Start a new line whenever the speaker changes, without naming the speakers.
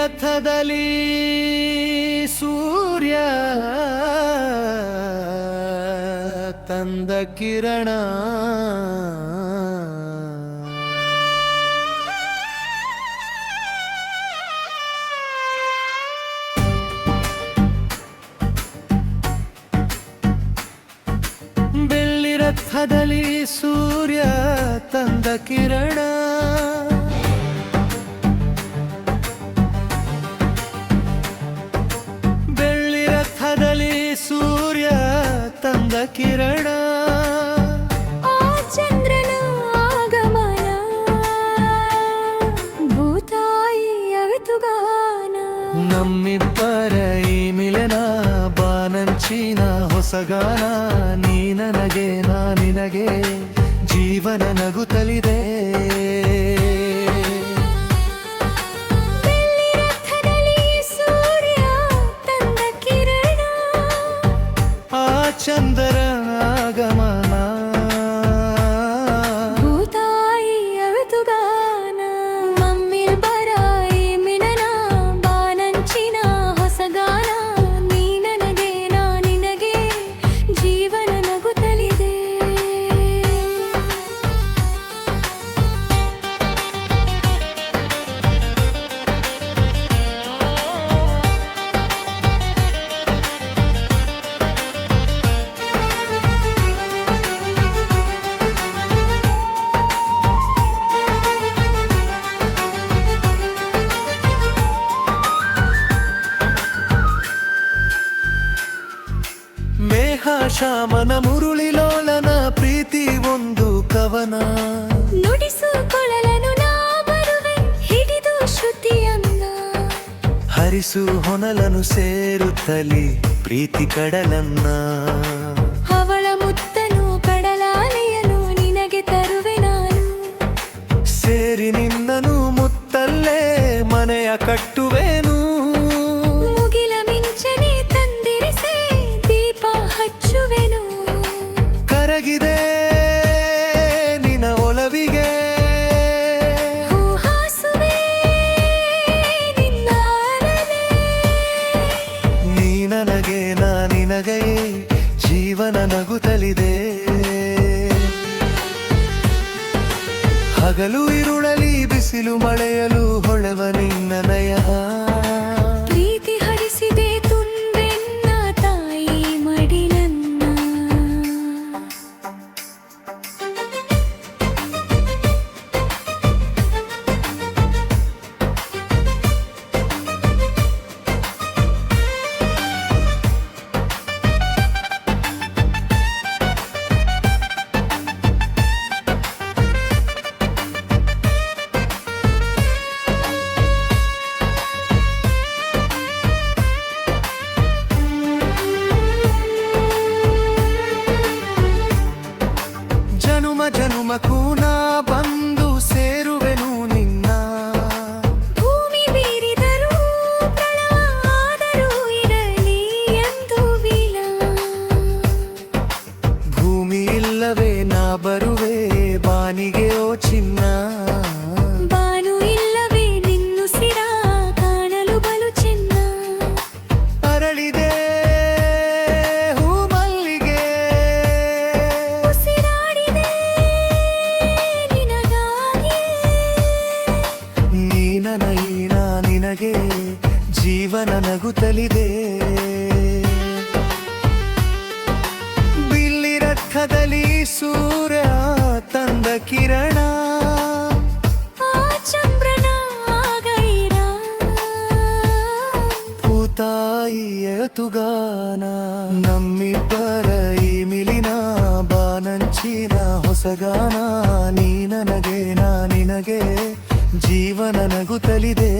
ರಥದಲ್ಲಿ ಸೂರ್ಯ ತಂದ ಕಿರಣ ಬೆಳ್ಳಿ ರಥದಲ್ಲಿ ಸೂರ್ಯ ತಂದ ಕಿರಣ ಸೂರ್ಯ ತಂದ ಕಿರಣ
ಆ ಚಂದ್ರನ ಆಗಮನ ಭೂತಾಯಿ ಅಗತುಗಾನ
ನಮ್ಮಿಬ್ಬರ ಈ ಮಿಲನ ಬಾನಂಚಿನ ಹೊಸಗಾನ ನೀ ನನಗೆ ನಾ ನಿನಗೆ ಜೀವನ ನಗುತ್ತಲಿದೆ ಚಂದರ ಆಗಮನ
ಭೂತಾಯಿ ಅಗತುಗಾನ ನಮ್ಮಿಬ್ಬರ ಈ ಮಿಲನ ಬಾನಂಚಿನ ಹೊಸಗಾನ ನೀ ನನಗೆ ನಾ ನಿನಗೆ ಜೀವನ ನಗುತ್ತಲಿದೆ
ಶ್ಯಾಮನ ಮುರುಳಿಲೋಲನ ಪ್ರೀತಿ ಒಂದು ಕವನ
ನುಡಿಸಿಕೊಳ್ಳಲು ನಾ ಬರುವೆ ಹಿಡಿದು ಶ್ರುತಿಯನ್ನ
ಹರಿಸು ಹೊನಲನು ಸೇರುತ್ತಲಿ ಪ್ರೀತಿ ಕಡಲನ್ನ
ಅವಳ ಮುತ್ತನು ಕಡಲಾಲೆಯನು ನಿನಗೆ ತರುವೆ ನಾನು
ಸೇರಿ ನಿನ್ನನು ಮುತ್ತಲ್ಲೇ ಮನೆಯ ಕಟ್ಟುವೆನು ಕರಗಿದೆ ನಿನ ಒಲವಿಗೆ ನೀ ನನಗೆ ನಾ ನಿನಗೆ ಜೀವನ ನಗುತ್ತಲಿದೆ ಹಗಲು ಇರುಳಲಿ ಬಿಸಿಲು ಮಳೆಯಲು ಹೊಳೆವ ನಿನ್ನ ನಯ
ಪ್ರೀತಿ ಹರಿಸಿದೆ ತುಂಡೆನ್ನ ತಾಯಿ ಮಡಿಲನ್ನ
ಜನುಮಕ್ಕೂ ನಾ ಬಂದು ಸೇರುವೆನು ನಿನ್ನ
ಭೂಮಿ ಬೀರಿದರೂ ಪ್ರಳಯವಾದರೂ ಇರಲಿ ಎಂದು ವಿಲ
ಭೂಮಿ ಇಲ್ಲವೇ ನಾ ಬರುವೆ ಬಾನಿಗೆ ಓ ಚಿನ್ನ
ಬಾನು ಇಲ್ಲವೇ ನಿನ್ನುಸಿರ ಕಾಣಲು ಬಲು ಚೆನ್ನ
ಅರಳಿದೆ ಹೂ ಮಲ್ಲಿಗೆ
ಉಸಿರಾಡಿದೆ ನಿನಗಾಗಿ
ನೀ ನನಗ ನಿನಗೆ ಜೀವನ ನಗುತ್ತಲಿದೆ ಬಿಲ್ಲಿ ರಥದಲ್ಲಿ ಸೂರ್ಯ ತಂದ ಕಿರಣ
ಆ ಚಂದ್ರನ ಆಗೈರ
ಭೂತಾಯಿಯ ತುಗಾನ ನಮ್ಮಿಬ್ಬರ ಈ ಮಿಲಿನ ಬಾನಂಚಿನ ಹೊಸಗಾನ ನೀ ನನಗೆ ನಾ ನಿನಗೆ ಜೀವನ ನಗುತ್ತಲಿದೆ